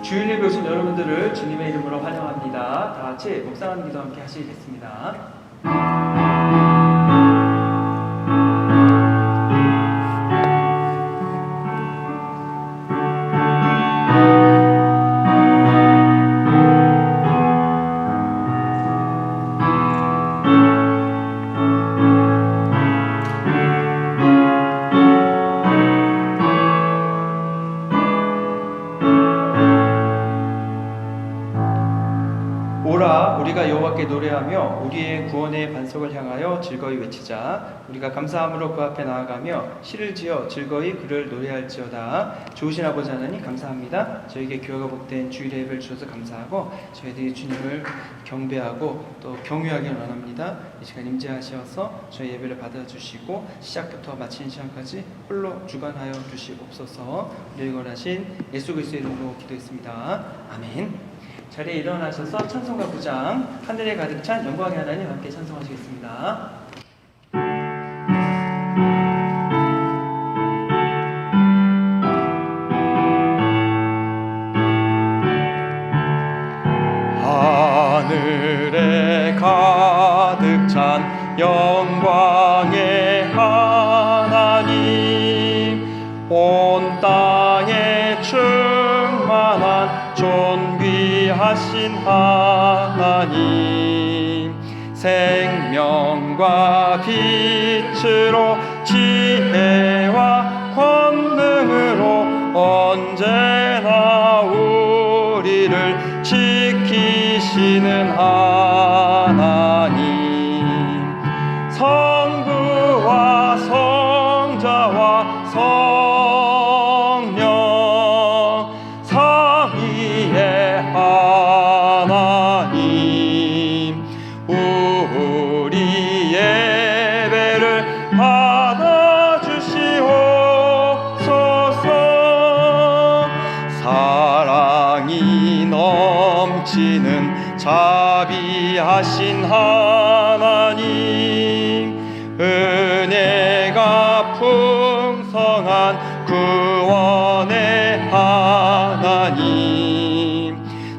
주일 예배 오신 여러분들을 주님의 이름으로 환영합니다. 다 같이 묵상하는 기도 함께 하시겠습니다. 오라 우리가 여호와께 노래하며 우리의 구원의 반석을 향하여 즐거이 외치자. 우리가 감사함으로 그 앞에 나아가며 시를 지어 즐거이 그를 노래할지어다. 좋으신 아버지 하나님 감사합니다. 저에게 귀하고 복된 주일 예배를 주셔서 감사하고 저희들이 주님을 경배하고 또 경유하길 원합니다. 이 시간 임재하셔서 저희 예배를 받아주시고 시작부터 마치는 시간까지 홀로 주관하여 주시옵소서. 우리의 권하신 예수 그리스도의 이름으로 기도했습니다. 아멘. 자리에 일어나셔서 찬송가 9장 하늘에 가득 찬 영광의 하나님 함께 찬송하시겠습니다. 하늘에 가득 찬 영광의 하나님, 온 땅에 충만한 존귀하신 하나님, 생명과 빛으로 지혜와 권능으로 언제나 우리를 지키시는 하나님, 성부와 성자와 성령 삼위의 하나님, 우리 예배를 받아주시옵소서. 사랑이 넘치는 자비하신 하나님, 은혜가 풍성한 구원의 하나님,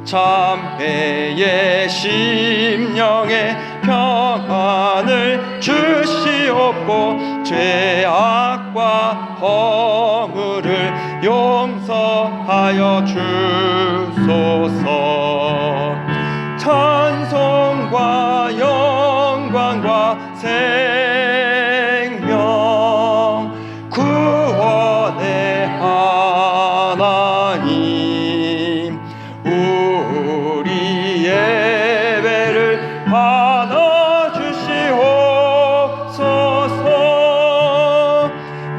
참배의 심령에 평안을 주시옵고 죄악과 허물을 용서하여 주소서. 찬송과 영광과 생명, 구원의 하나님, 우리 예배를 받아주시옵소서.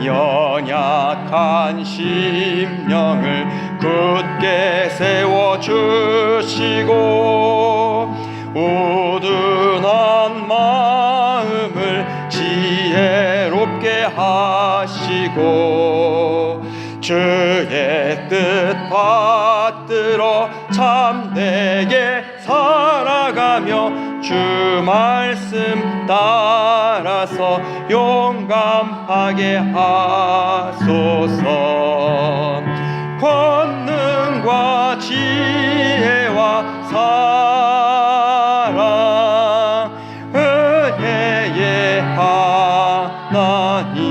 연약한 심령을 굳게 세워주시고 우둔한 마음을 지혜롭게 하시고 주의 뜻 받들어 참되게 살아가며 주 말씀 따라서 용감하게 하소서. 권능과 지혜와 사랑, 은혜의 하나님,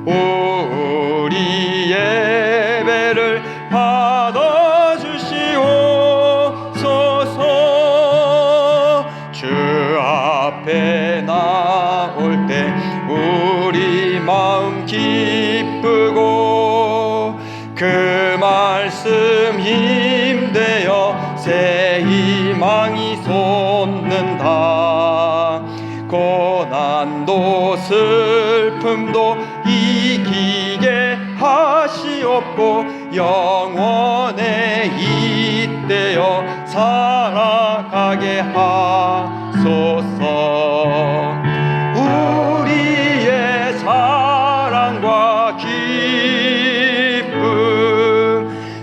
우리 예배를 받아주시옵소서. 주 앞에 나올 때 우리 마음 기쁘고 그 말씀 힘되어 새 희망이 솟는다. 고난도 슬픔도 이기게 하시옵고 영원에 잇대어 살아가게 하소서. 우리의 사랑과 기쁨,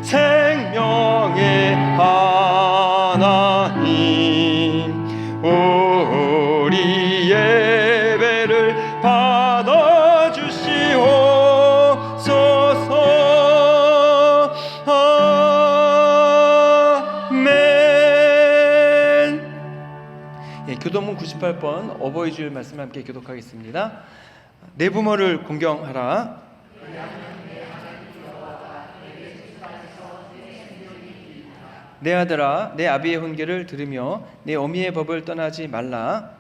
생명의 하나님, 우리 예배를 받아주시옵소서. 아멘. 예, 교도문 98번 어버이 주일 말씀 함께 교독하겠습니다. 내 부모를 공경하라. 내 아들아, 내 아비의 훈계를 들으며 내 어미의 법을 떠나지 말라.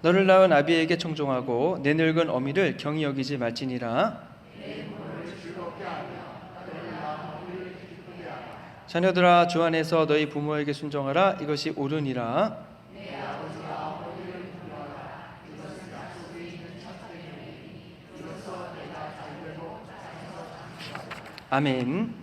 너를 낳은 아비에게 청종하고 내 늙은 어미를 경히 여기지 말지니라. 자녀들아, 주 안에서 너희 부모에게 순종하라. 이것이 옳으니라. 아멘.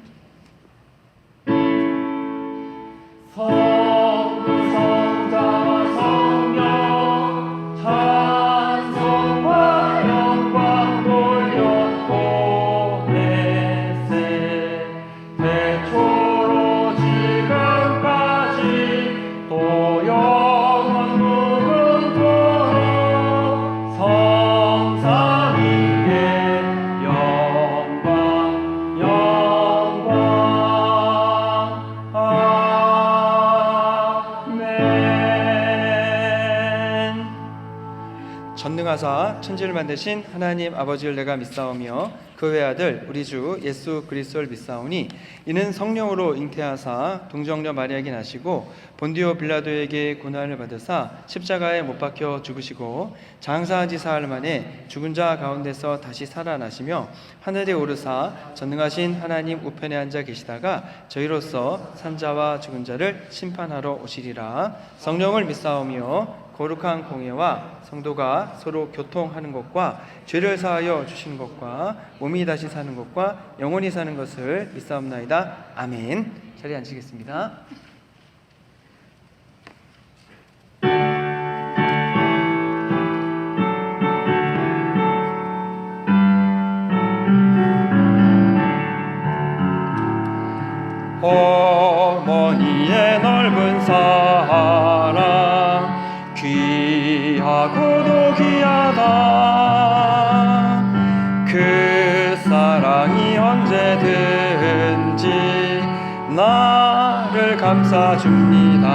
전능하사 천지를 만드신 하나님 아버지를 내가 믿사오며 그 외아들 우리 주 예수 그리스도를 믿사오니 이는 성령으로 잉태하사 동정녀 마리아에게 나시고 본디오 빌라도에게 고난을 받으사 십자가에 못 박혀 죽으시고 장사한 지 사흘 만에 죽은 자 가운데서 다시 살아나시며 하늘에 오르사 전능하신 하나님 우편에 앉아 계시다가 저희로서 산자와 죽은 자를 심판하러 오시리라. 성령을 믿사오며 거룩한 공예와 성도가 서로 교통하는 것과 죄를 사하여 주시는 것과 몸이 다시 사는 것과 영원히 사는 것을 믿사옵나이다. 아멘. 자리에 앉으시겠습니다. 어머니의 넓은 사랑 귀하고도 귀하다. 그 사랑이 언제든지 나를 감싸줍니다.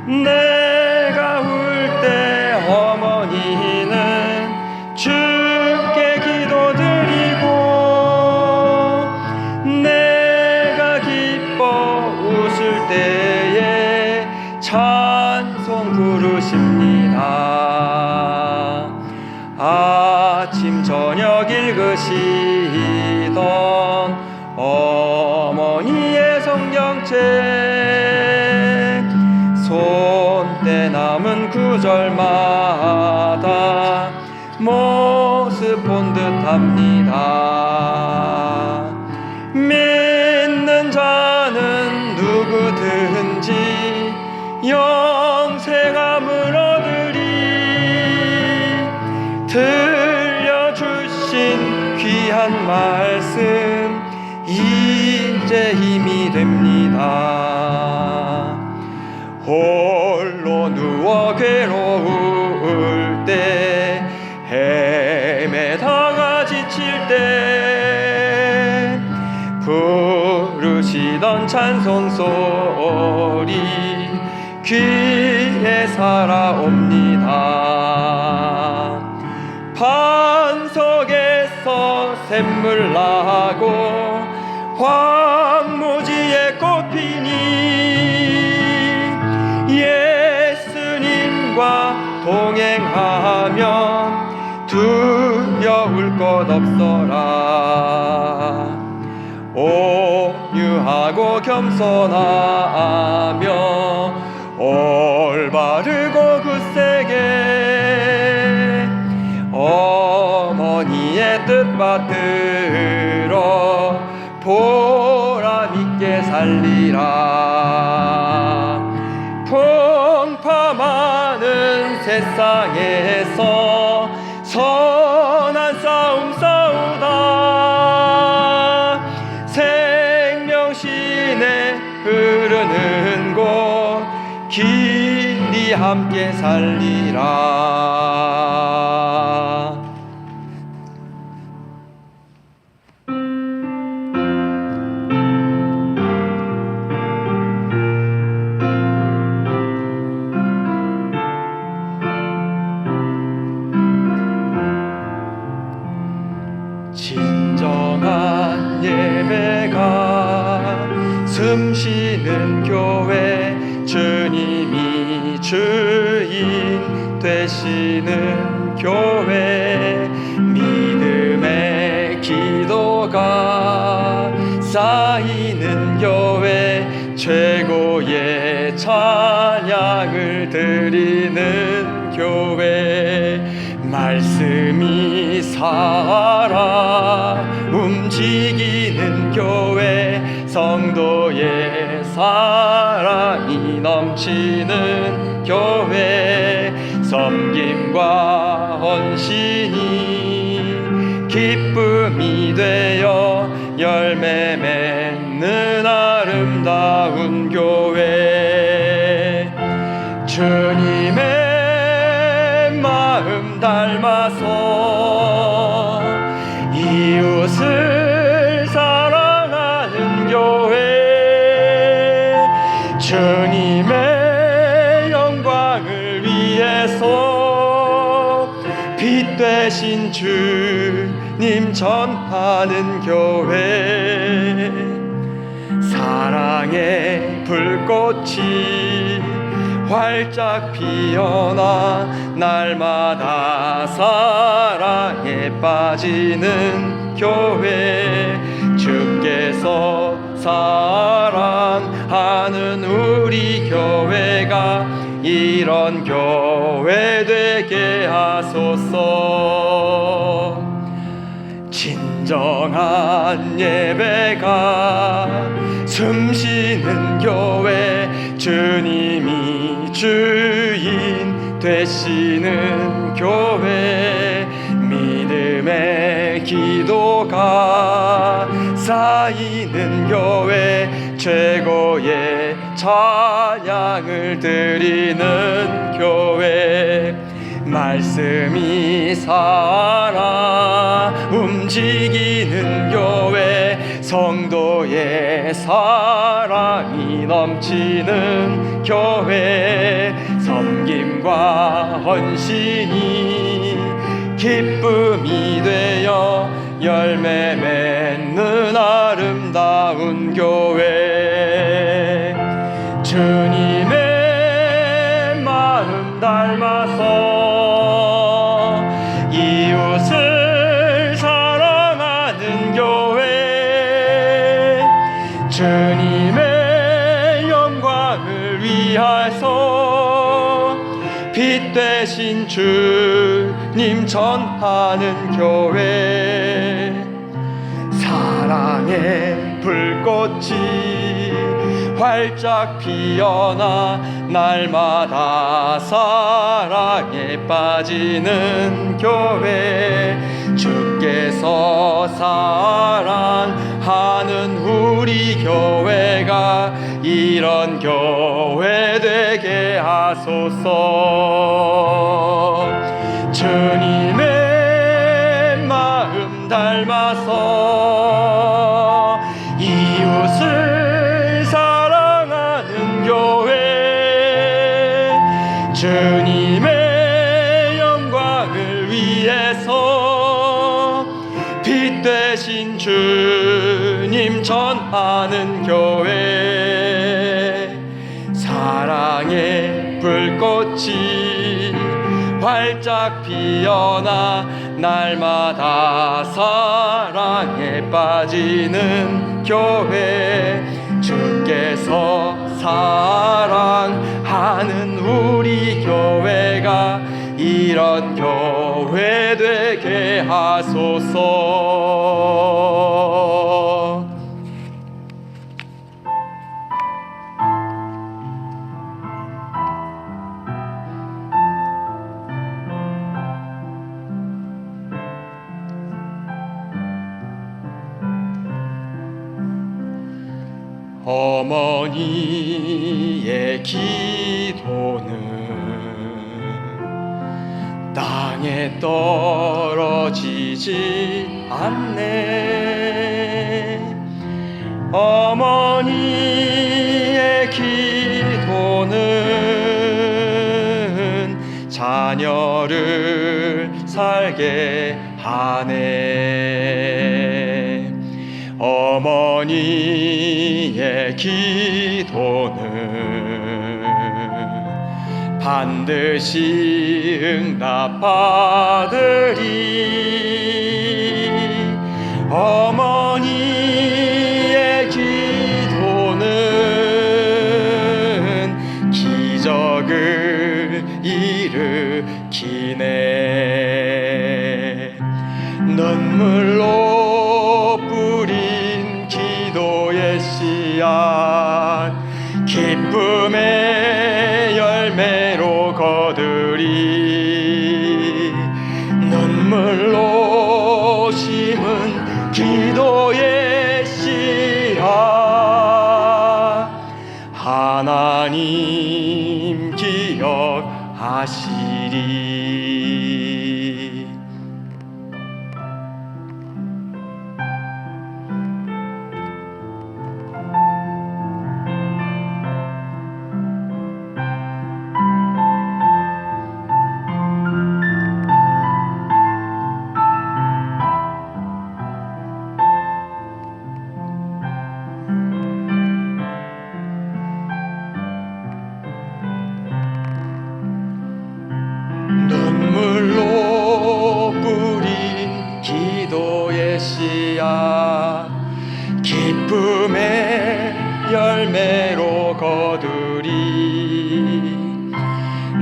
내가 울 때 어머니는 주께 기도드리고, 내가 기뻐 웃을 때에 찬송 부르십니다. 아침 저녁 읽으시던 어머니의 성경책, 손때 남은 구절마다 모습 본 듯합니다. 믿는 자는 누구든지 영생함을 얻으리. 들려주신 귀한 말씀 이제 힘이 됩니다. 홀로 누워 괴로울 때, 헤매다가 지칠 때 부르시던 찬송 소리 귀에 살아옵니다. 반석에서 샘물 나고 황무지에 꽃 피니, 예수님과 동행하면 두려울 것 없어라. 온유하고 겸손하며 올바르고 굳세게 어머니의 뜻 받들어 보람있게 살리라. 풍파많은 세상에서 선한 싸움 싸우다, 생명신에 흐르는 곳 길이 함께 살리라. 진정한 예배가 숨쉬는 교회, 주님이 주인 되시는 교회, 믿음의 기도가 쌓이는 교회, 최고의 찬양을 드리는 교회, 말씀이 살아 움직이는 교회, 성도의 사랑이 넘치는 교회, 섬김과 헌신이 기쁨이 되어 열매 맺는 아름다운 교회, 주님의 마음 닮아서 이웃을 사랑하는 교회, 주님의 영광을 위해서 빛 되신 주님 전하는 교회, 사랑의 불꽃이 활짝 피어나 날마다 사랑에 빠지는 교회, 주께서 사랑하는 우리 교회가 이런 교회 되게 하소서. 진정한 예배가 숨쉬는 교회, 주님이 주인 되시는 교회, 믿음의 기도가 쌓이는 교회, 최고의 찬양을 드리는 교회, 말씀이 살아 움직이는 교회, 성도의 사랑이 넘치는 교회, 섬김과 헌신이 기쁨이 되어 열매 맺는 아름다운 교회, 주님의 마음 닮아서 이웃을 사랑하는 교회, 주님의 영광을 위하여 빛 되신 주님 전하는 교회, 사랑의 불꽃이 활짝 피어나 날마다 사랑에 빠지는 교회, 주께서 사랑하는 우리 교회가 이런 교회 되게 하소서. 주님의 마음 닮아서 이웃을 사랑하는 교회, 주님의 영광을 위해서 빛 되신 주님 전하는 교회, 사랑의 불꽃이 활짝 피어나 날마다 사랑에 빠지는 교회, 주께서 사랑하는 우리 교회가 이런 교회 되게 하소서. 어머니의 기도는 땅에 떨어지지 않네. 어머니의 기도는 자녀를 살게 하네. 어머니의 기도는 반드시 응답받으리. 어머니의 기도는 기적을 일으키네. 눈물로 뿌린 기도의 씨앗 기쁨의 열매로 거두리. 눈물로 심은 기도의 씨앗 하나님 기억하시리. 눈물로 뿌린 기도의 씨앗 기쁨의 열매로 거두리.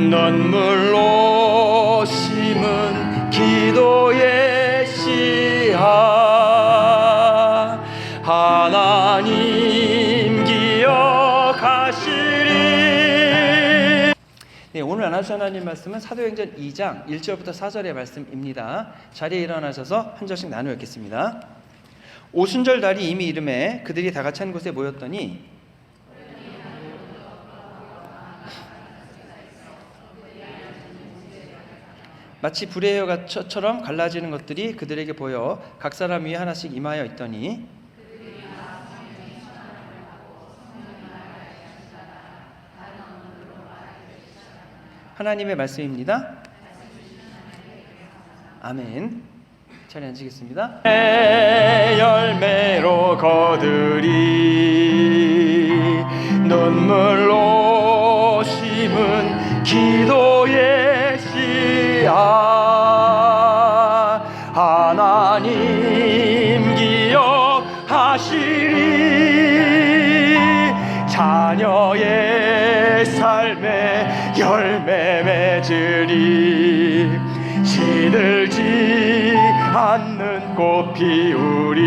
눈물로 심은 기도의 씨앗 하나님 기억하시리. 네, 오늘 나눠주신 하나님 말씀은 사도행전 2장 1절부터 4절의 말씀입니다. 자리에 일어나셔서 한 절씩 나누어 읽겠습니다. 오순절 날이 이미 이름에 그들이 다 같이 한 곳에 모였더니 마치 불의 혀처럼 갈라지는 것들이 그들에게 보여 각 사람 위에 하나씩 임하여 있더니 하나님의 말씀입니다. 아멘. 자리에 앉으겠습니다. 열매로 거두리 눈물로 심은 기도의 씨앗 하나님 기억하시리 자녀의 삶에 열매 맺으리 시들지 않는 꽃 피우리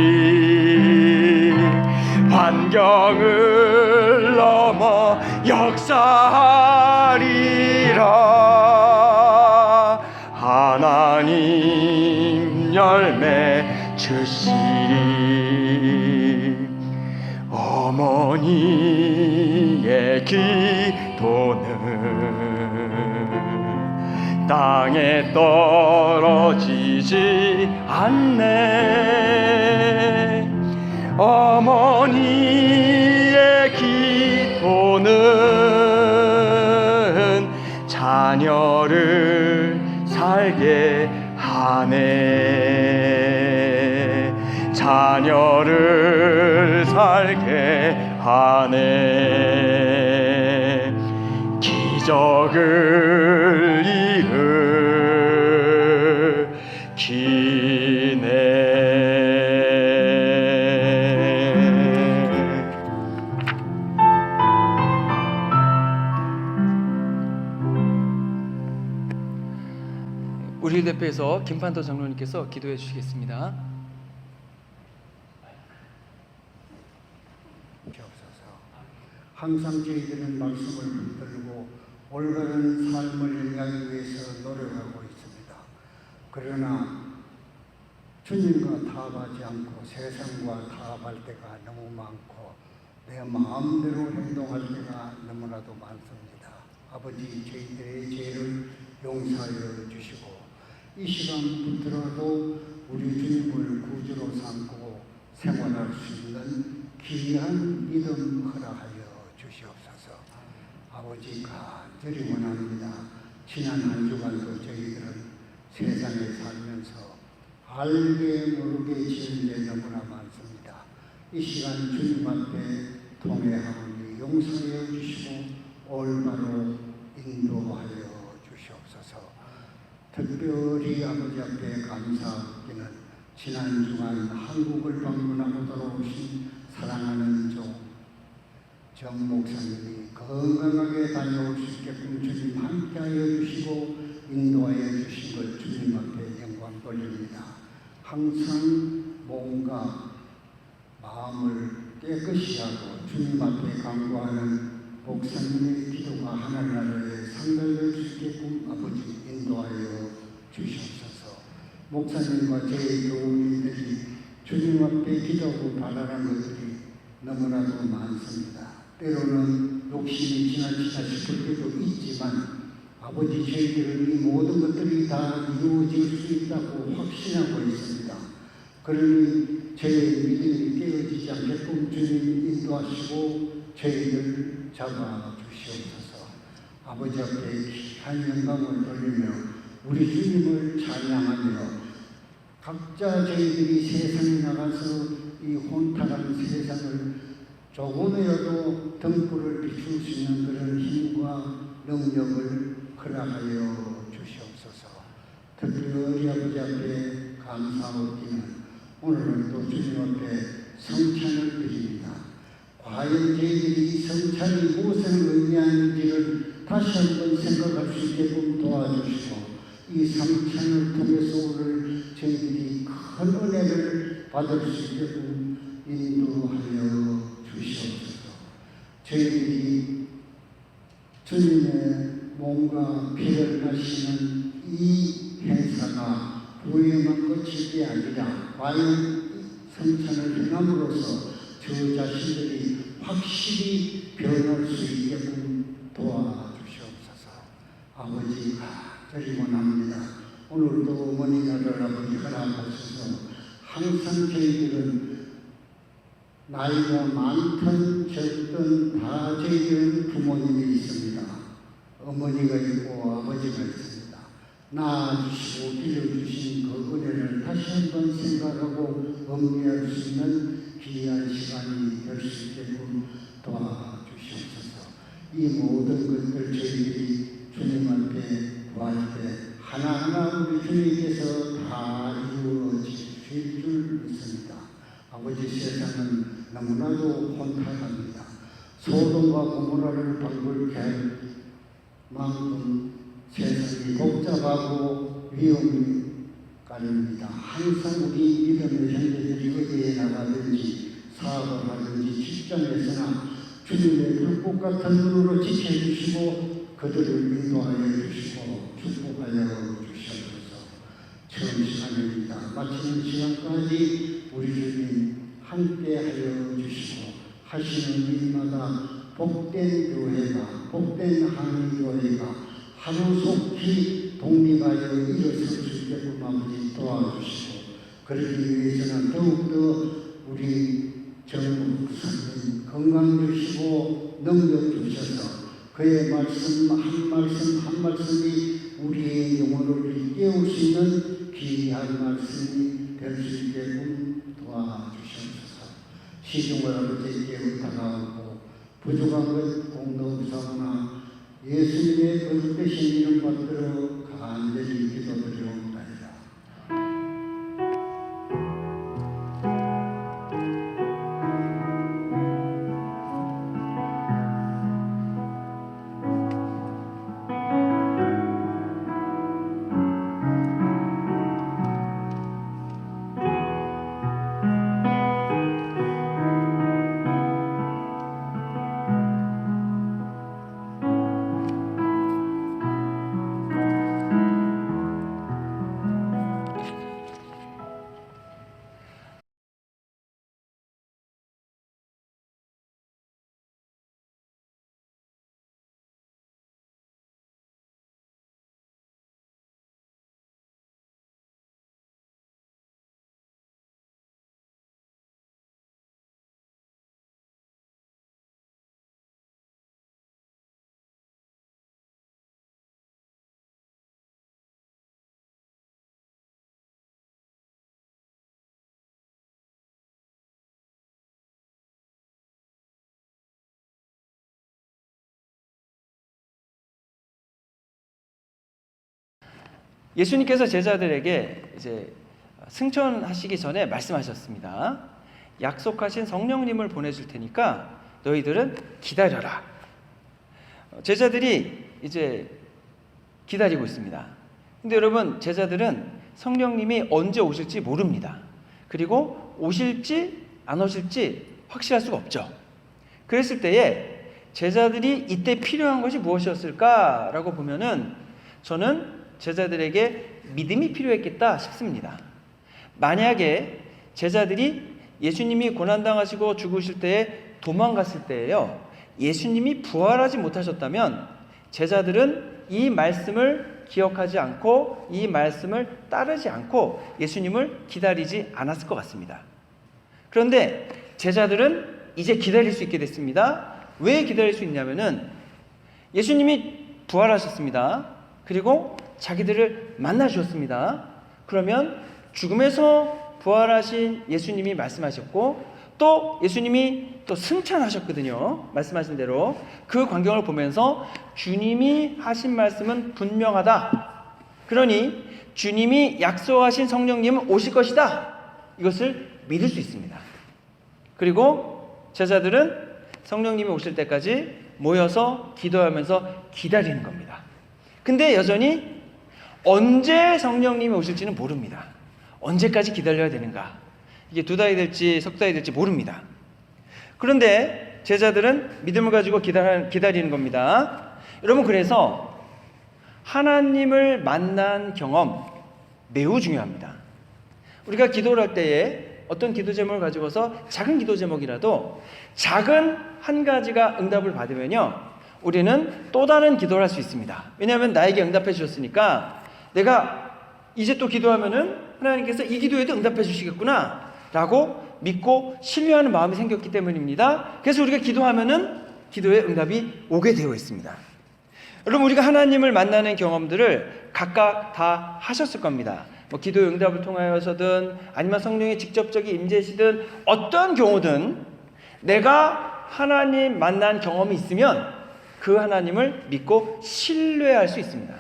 환경을 넘어 역사하리라 하나님 열매 주시리 어머니의 기도는 땅에 떨어지지 않네 어머니의 기도는 자녀를 살게 하네 자녀를 살게 하네 기적을 일으키네 우리를 대표해서 김판도 장로님께서 기도해 주시겠습니다. 항상 저희들은 말씀을 붙들고 올바른 삶을 행하기 위해서 노력하고 있습니다. 그러나 주님과 타협하지 않고 세상과 타협할 때가 너무 많고 내 마음대로 행동할 때가 너무나도 많습니다. 아버지 저희들의 죄를 용서하여 주시고 이 시간부터라도 우리 주님을 구주로 삼고 생활할 수 있는 귀한 믿음 허락하여 주시옵소서. 아버지 간절히 원합니다. 지난 한 주간도 저희들은 세상에 살면서 알게 모르게 지은 게 너무나 많습니다. 이 시간 주님 앞에 통회하오니 용서하여 주시고 올바로 인도하여 주시옵소서. 특별히 아버지 앞에 감사하기는 지난 주간 한국을 방문하고 돌아오신 사랑하는 정 목사님이 건강하게 다녀올 수 있게끔 주님 함께하여 주시고 인도하여 주신 것 주님 앞에 영광 돌립니다. 항상 몸과 마음을 깨끗이 하고 주님 앞에 간구하는 목사님의 기도가 하늘나라에 상달될 수 있게끔 아버지 인도하여 주시옵소서. 목사님과 제 교우님들이 주님 앞에 기도하고 바라는 것들이 너무나도 많습니다. 때로는 욕심이 지나치다 싶을 때도 있지만 아버지 저희들은 이 모든 것들이 다 이루어질 수 있다고 확신하고 있습니다. 그러니 저희의 믿음이 깨어지지 않게끔 주님 인도하시고 저희를 잡아주시옵소서. 아버지 앞에 귀한 영광을 돌리며 우리 주님을 찬양하며 각자 저희들이 세상에 나가서 이 혼탁한 세상을 조금이라도 등불을 비출 수 있는 그런 힘과 능력을 허락하여 주시옵소서. 특별히 아버지 앞에 감사하기는 오늘은 또 주님 앞에 성찬을 드립니다. 과연 저희들이 성찬이 무엇을 의미하는지를 다시 한번 생각할 수 있게끔 도와주시고 이 성찬을 통해서 오늘 저희들이 큰 은혜를 받을 수 있게끔 인도하여 주시옵소서. 저희들이 주님의 몸과 피를 마시는 이 행사가 부유한 것일 게 아니라 과연 성찬을 행함으로써 저 자신들이 확실히 변할 수 있게끔 도와주시옵소서. 아버지 간절히 원합니다. 오늘도 어머니 나를 아버지 허락하셔서 항상 저희들은 나이가 많든 적든 다 저희들은 부모님이 있습니다. 어머니가 있고 아버지가 있습니다. 낳아주시고 길러주신 그 은혜를 다시 한번 생각하고 음미할 수 있는 귀한 시간이 될 수 있게끔 도와주시옵소서. 이 모든 것들 저희들이 주님 앞에 구할 때 하나하나 우리 주님께서 다 이루어질 줄 믿습니다. 아버지, 세상은 너무나도 혼탁합니다. 소돔과 고모라를 방불케 할 만큼 세상이 복잡하고 위험이 깔립니다. 항상 우리 믿음의 형제들이 어디에 나가든지 사업을 하든지 직장에서나 주님의 불꽃 같은 눈으로 지켜주시고 그들을 인도하여 주시고 축복하여 주시옵소서. 처음 시간입니다. 마치는 시간까지 우리 주님 함께하여 주시고 하시는 일마다 복된 교회가, 복된 한인교회가 하루속히 독립하여 일어설 수 있게끔 아버지 도와주시고, 그러기 위해서는 더욱더 우리 정부 목사님 건강 주시고 능력 주셔서 그의 말씀 한 말씀이 우리의 영혼을 깨울 수 있는 귀한 말씀이 될 수 있게끔 도와주시옵소서. 시중을 아버지께 의탁하고 부족한 것 공동사구나 예수님의 거듭되신 이름 받들어 간절히 기도드리옵나이다. 예수님께서 제자들에게 이제 승천하시기 전에 말씀하셨습니다. 약속하신 성령님을 보내줄 테니까 너희들은 기다려라. 제자들이 이제 기다리고 있습니다. 근데 여러분, 제자들은 성령님이 언제 오실지 모릅니다. 그리고 오실지 안 오실지 확실할 수가 없죠. 그랬을 때에 제자들이 이때 필요한 것이 무엇이었을까라고 보면은 저는 제자들에게 믿음이 필요했겠다 싶습니다. 만약에 제자들이 예수님이 고난당하시고 죽으실 때에 도망갔을 때에요, 예수님이 부활하지 못하셨다면 제자들은 이 말씀을 기억하지 않고 이 말씀을 따르지 않고 예수님을 기다리지 않았을 것 같습니다. 그런데 제자들은 이제 기다릴 수 있게 됐습니다. 왜 기다릴 수 있냐면은 예수님이 부활하셨습니다. 그리고 자기들을 만나 주셨습니다. 그러면 죽음에서 부활하신 예수님이 말씀하셨고 또 예수님이 또 승천하셨거든요. 말씀하신 대로 그 광경을 보면서 주님이 하신 말씀은 분명하다. 그러니 주님이 약속하신 성령님은 오실 것이다. 이것을 믿을 수 있습니다. 그리고 제자들은 성령님이 오실 때까지 모여서 기도하면서 기다리는 겁니다. 근데 여전히 언제 성령님이 오실지는 모릅니다. 언제까지 기다려야 되는가? 이게 2달이 될지 석 달이 될지 모릅니다. 그런데 제자들은 믿음을 가지고 기다리는 겁니다. 여러분, 그래서 하나님을 만난 경험 매우 중요합니다. 우리가 기도를 할 때에 어떤 기도 제목을 가지고서 작은 기도 제목이라도 작은 한 가지가 응답을 받으면요, 우리는 또 다른 기도를 할 수 있습니다. 왜냐하면 나에게 응답해 주셨으니까 내가 이제 또 기도하면은 하나님께서 이 기도에도 응답해 주시겠구나 라고 믿고 신뢰하는 마음이 생겼기 때문입니다. 그래서 우리가 기도하면은 기도에 응답이 오게 되어 있습니다. 여러분, 우리가 하나님을 만나는 경험들을 각각 다 하셨을 겁니다. 뭐 기도의 응답을 통하여서든 아니면 성령의 직접적인 임재시든 어떠한 경우든 내가 하나님 만난 경험이 있으면 그 하나님을 믿고 신뢰할 수 있습니다.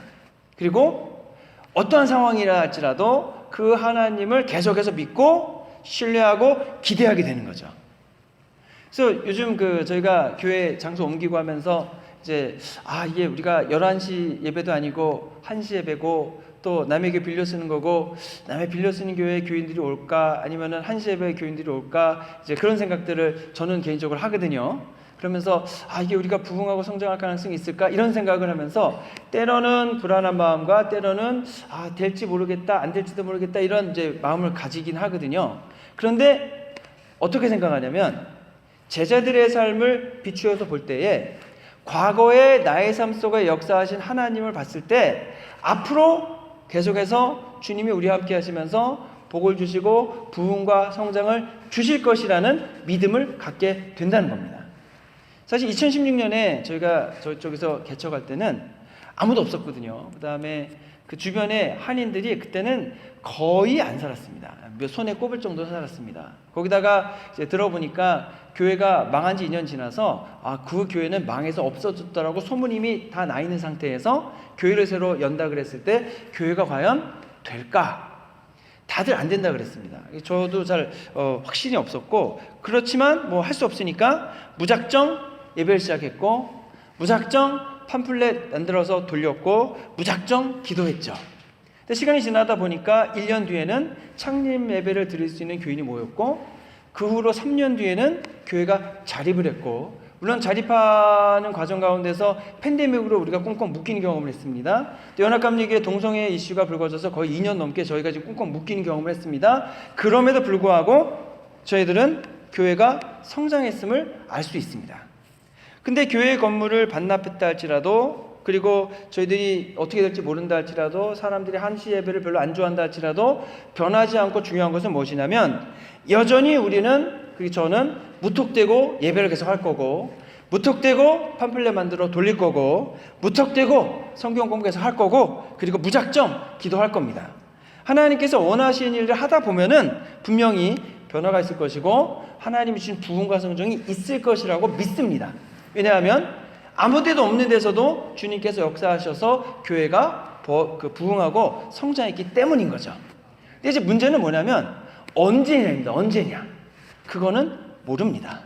그리고 어떠한 상황이라 할지라도 그 하나님을 계속해서 믿고 신뢰하고 기대하게 되는 거죠. 그래서 요즘 저희가 교회 장소 옮기고 하면서 이제 이게 우리가 11시 예배도 아니고 1시 예배고 또 남에게 빌려 쓰는 거고 남의 빌려 쓰는 교회에 교인들이 올까 아니면은 1시 예배에 교인들이 올까 이제 그런 생각들을 저는 개인적으로 하거든요. 그러면서 이게 우리가 부흥하고 성장할 가능성이 있을까 이런 생각을 하면서 때로는 불안한 마음과 때로는 될지 모르겠다 안 될지도 모르겠다 이런 이제 마음을 가지긴 하거든요. 그런데 어떻게 생각하냐면 제자들의 삶을 비추어서 볼 때에 과거의 나의 삶 속에 역사하신 하나님을 봤을 때 앞으로 계속해서 주님이 우리와 함께 하시면서 복을 주시고 부흥과 성장을 주실 것이라는 믿음을 갖게 된다는 겁니다. 사실 2016년에 저희가 저쪽에서 개척할 때는 아무도 없었거든요. 그 다음에 그 주변에 한인들이 그때는 거의 안 살았습니다. 몇 손에 꼽을 정도로 살았습니다. 거기다가 이제 들어보니까 교회가 망한 지 2년 지나서 그 교회는 망해서 없어졌더라고 소문이 이미 다 나 있는 상태에서 교회를 새로 연다 그랬을 때 교회가 과연 될까? 다들 안 된다 그랬습니다. 저도 잘 확신이 없었고 그렇지만 뭐 할 수 없으니까 무작정 예배를 시작했고 무작정 팜플렛 만들어서 돌렸고 무작정 기도했죠. 근데 시간이 지나다 보니까 1년 뒤에는 창립 예배를 드릴 수 있는 교인이 모였고 그 후로 3년 뒤에는 교회가 자립을 했고 물론 자립하는 과정 가운데서 팬데믹으로 우리가 꽁꽁 묶이는 경험을 했습니다. 연합감리교회 동성애 이슈가 불거져서 거의 2년 넘게 저희가 지금 꽁꽁 묶이는 경험을 했습니다. 그럼에도 불구하고 저희들은 교회가 성장했음을 알 수 있습니다. 근데 교회 건물을 반납했다 할지라도 그리고 저희들이 어떻게 될지 모른다 할지라도 사람들이 한시 예배를 별로 안 좋아한다 할지라도 변하지 않고 중요한 것은 무엇이냐면 여전히 우리는 그리고 저는 무턱대고 예배를 계속 할 거고 무턱대고 팜플렛 만들어 돌릴 거고 무턱대고 성경 공부해서 할 거고 그리고 무작정 기도할 겁니다. 하나님께서 원하시는 일을 하다 보면은 분명히 변화가 있을 것이고 하나님이 주신 부흥과 성정이 있을 것이라고 믿습니다. 왜냐하면 아무 데도 없는 데서도 주님께서 역사하셔서 교회가 부흥하고 성장했기 때문인 거죠. 근데 이제 문제는 뭐냐면 언제냐입니다. 언제냐. 그거는 모릅니다.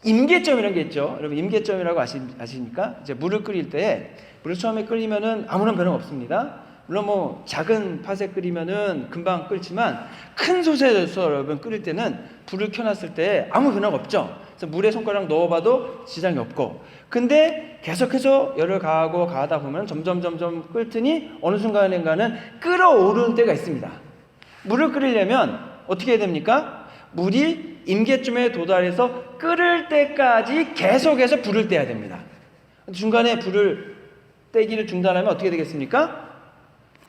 임계점이라는 게 있죠. 여러분 임계점이라고 아십니까? 이제 물을 끓일 때 물을 처음에 끓이면은 아무런 변화가 없습니다. 물론 뭐 작은 팥에 끓이면은 금방 끓지만 큰 솥에서 여러분 끓일 때는 불을 켜놨을 때 아무 변화가 없죠. 그래서 물에 손가락 넣어봐도 지장이 없고 근데 계속해서 열을 가하다 보면 점점 끓더니 어느 순간인가는 끓어오르는 때가 있습니다. 물을 끓이려면 어떻게 해야 됩니까? 물이 임계점에 도달해서 끓을 때까지 계속해서 불을 떼야 됩니다. 중간에 불을 떼기를 중단하면 어떻게 되겠습니까?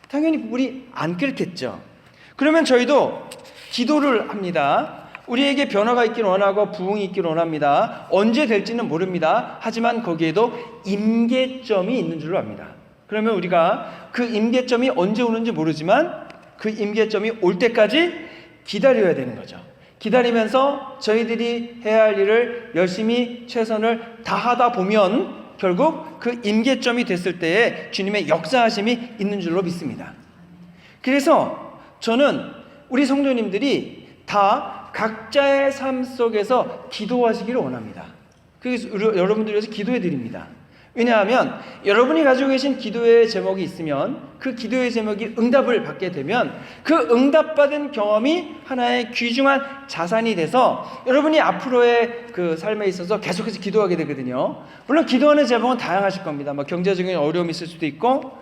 당연히 물이 안 끓겠죠. 그러면 저희도 기도를 합니다. 우리에게 변화가 있기를 원하고 부흥이 있기를 원합니다. 언제 될지는 모릅니다. 하지만 거기에도 임계점이 있는 줄로 압니다. 그러면 우리가 그 임계점이 언제 오는지 모르지만 그 임계점이 올 때까지 기다려야 되는 거죠. 기다리면서 저희들이 해야 할 일을 열심히 최선을 다하다 보면 결국 그 임계점이 됐을 때에 주님의 역사하심이 있는 줄로 믿습니다. 그래서 저는 우리 성도님들이 다 각자의 삶 속에서 기도하시기를 원합니다. 그래서 여러분들 위해서 기도해 드립니다. 왜냐하면 여러분이 가지고 계신 기도의 제목이 있으면 그 기도의 제목이 응답을 받게 되면 그 응답받은 경험이 하나의 귀중한 자산이 돼서 여러분이 앞으로의 그 삶에 있어서 계속해서 기도하게 되거든요. 물론 기도하는 제목은 다양하실 겁니다. 뭐 경제적인 어려움이 있을 수도 있고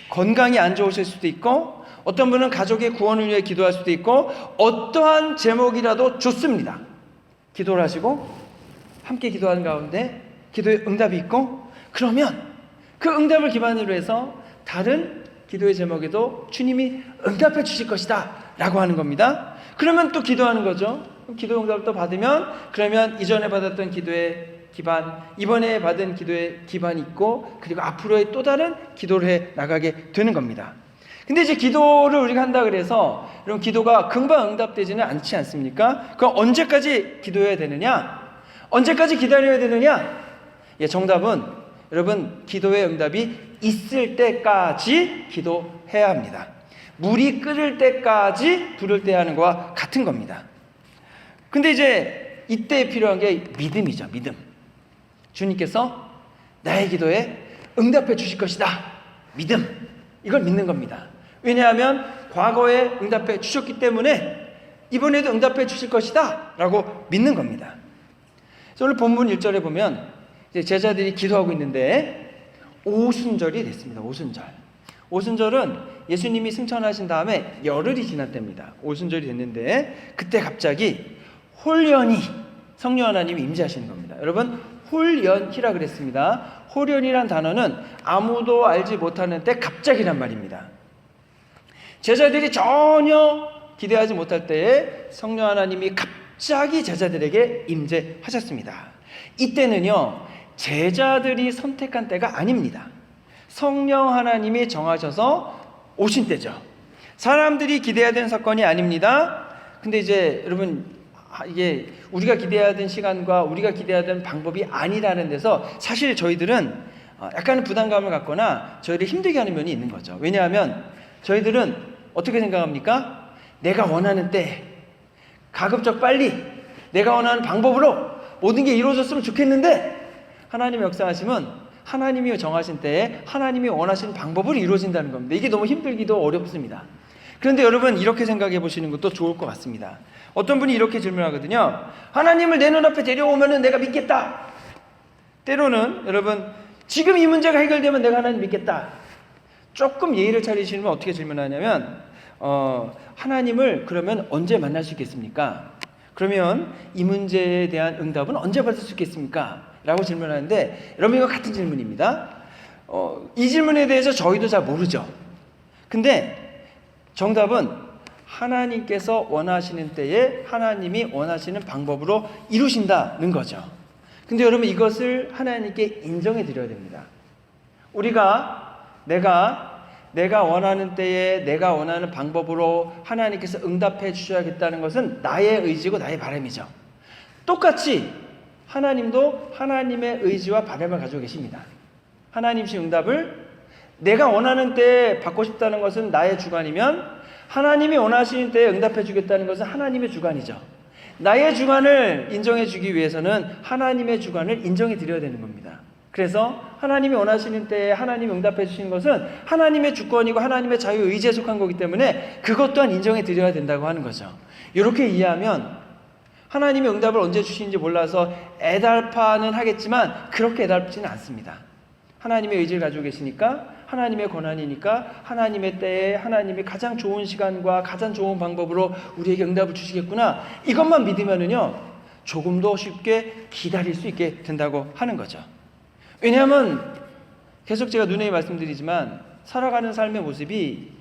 건강이 안 좋으실 수도 있고 어떤 분은 가족의 구원을 위해 기도할 수도 있고 어떠한 제목이라도 좋습니다. 기도를 하시고 함께 기도하는 가운데 기도의 응답이 있고 그러면 그 응답을 기반으로 해서 다른 기도의 제목에도 주님이 응답해 주실 것이다 라고 하는 겁니다. 그러면 또 기도하는 거죠. 기도 응답을 또 받으면 그러면 이전에 받았던 기도의 기반, 이번에 받은 기도의 기반이 있고 그리고 앞으로의 또 다른 기도를 해 나가게 되는 겁니다. 근데 이제 기도를 우리가 한다 그래서 여러분 기도가 금방 응답되지는 않지 않습니까? 그럼 언제까지 기도해야 되느냐? 언제까지 기다려야 되느냐? 예, 정답은 여러분 기도의 응답이 있을 때까지 기도해야 합니다. 물이 끓을 때까지 불을 떼야 하는 것과 같은 겁니다. 근데 이제 이때 필요한 게 믿음이죠. 믿음. 주님께서 나의 기도에 응답해 주실 것이다. 믿음. 이걸 믿는 겁니다. 왜냐하면 과거에 응답해 주셨기 때문에 이번에도 응답해 주실 것이다 라고 믿는 겁니다. 그래서 오늘 본문 1절에 보면 이제 제자들이 기도하고 있는데 오순절이 됐습니다. 오순절은 예수님이 승천하신 다음에 열흘이 지난 때입니다. 오순절이 됐는데 그때 갑자기 홀연히 성령 하나님이 임재하시는 겁니다. 여러분 홀연히라 그랬습니다. 홀연이란 단어는 아무도 알지 못하는 때 갑자기란 말입니다. 제자들이 전혀 기대하지 못할 때에 성령 하나님이 갑자기 제자들에게 임재하셨습니다. 이때는요 제자들이 선택한 때가 아닙니다. 성령 하나님이 정하셔서 오신 때죠. 사람들이 기대해야 되는 사건이 아닙니다. 근데 이제 여러분 이게 우리가 기대해야 되는 시간과 우리가 기대해야 되는 방법이 아니라는 데서 사실 저희들은 약간의 부담감을 갖거나 저희를 힘들게 하는 면이 있는 거죠. 왜냐하면 저희들은 어떻게 생각합니까? 내가 원하는 때 가급적 빨리 내가 원하는 방법으로 모든 게 이루어졌으면 좋겠는데 하나님의 역사하심은 하나님이 정하신 때에 하나님이 원하시는 방법으로 이루어진다는 겁니다. 이게 너무 힘들기도 어렵습니다. 그런데 여러분 이렇게 생각해 보시는 것도 좋을 것 같습니다. 어떤 분이 이렇게 질문하거든요. 하나님을 내 눈앞에 데려오면 내가 믿겠다. 때로는 여러분 지금 이 문제가 해결되면 내가 하나님 믿겠다. 조금 예의를 차리시면 어떻게 질문하냐면 하나님을 그러면 언제 만날 수 있겠습니까? 그러면 이 문제에 대한 응답은 언제 받을 수 있겠습니까? 라고 질문하는데 여러분 이거 같은 질문입니다. 이 질문에 대해서 저희도 잘 모르죠. 근데 정답은 하나님께서 원하시는 때에 하나님이 원하시는 방법으로 이루신다는 거죠. 근데 여러분 이것을 하나님께 인정해 드려야 됩니다. 우리가 내가 원하는 때에 내가 원하는 방법으로 하나님께서 응답해 주셔야겠다는 것은 나의 의지고 나의 바람이죠. 똑같이 하나님도 하나님의 의지와 바람을 가지고 계십니다. 하나님이신 응답을 내가 원하는 때에 받고 싶다는 것은 나의 주관이면 하나님이 원하시는 때에 응답해 주겠다는 것은 하나님의 주관이죠. 나의 주관을 인정해 주기 위해서는 하나님의 주관을 인정해 드려야 되는 겁니다. 그래서 하나님이 원하시는 때에 하나님이 응답해 주시는 것은 하나님의 주권이고 하나님의 자유의지에 속한 거기 때문에 그것 또한 인정해 드려야 된다고 하는 거죠. 이렇게 이해하면 하나님이 응답을 언제 주시는지 몰라서 애달파는 하겠지만 그렇게 애달지는 않습니다. 하나님의 의지를 가지고 계시니까 하나님의 권한이니까 하나님의 때에 하나님이 가장 좋은 시간과 가장 좋은 방법으로 우리에게 응답을 주시겠구나. 이것만 믿으면은요 조금 더 쉽게 기다릴 수 있게 된다고 하는 거죠. 왜냐하면 계속 제가 누누이 말씀드리지만 살아가는 삶의 모습이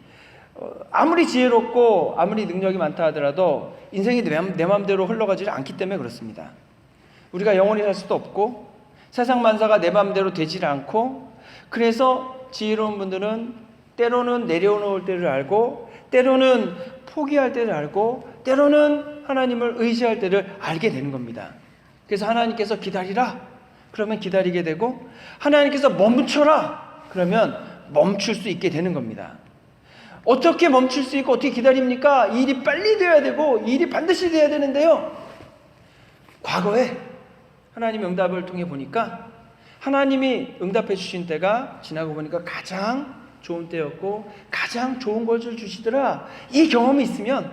아무리 지혜롭고 아무리 능력이 많다 하더라도 인생이 내 마음대로 흘러가지 않기 때문에 그렇습니다. 우리가 영원히 살 수도 없고 세상 만사가 내 마음대로 되질 않고 그래서 지혜로운 분들은 때로는 내려놓을 때를 알고 때로는 포기할 때를 알고 때로는 하나님을 의지할 때를 알게 되는 겁니다. 그래서 하나님께서 기다리라 그러면 기다리게 되고 하나님께서 멈춰라 그러면 멈출 수 있게 되는 겁니다. 어떻게 멈출 수 있고 어떻게 기다립니까? 이 일이 빨리 돼야 되고 이 일이 반드시 돼야 되는데요. 과거에 하나님의 응답을 통해 보니까 하나님이 응답해 주신 때가 지나고 보니까 가장 좋은 때였고 가장 좋은 것을 주시더라. 이 경험이 있으면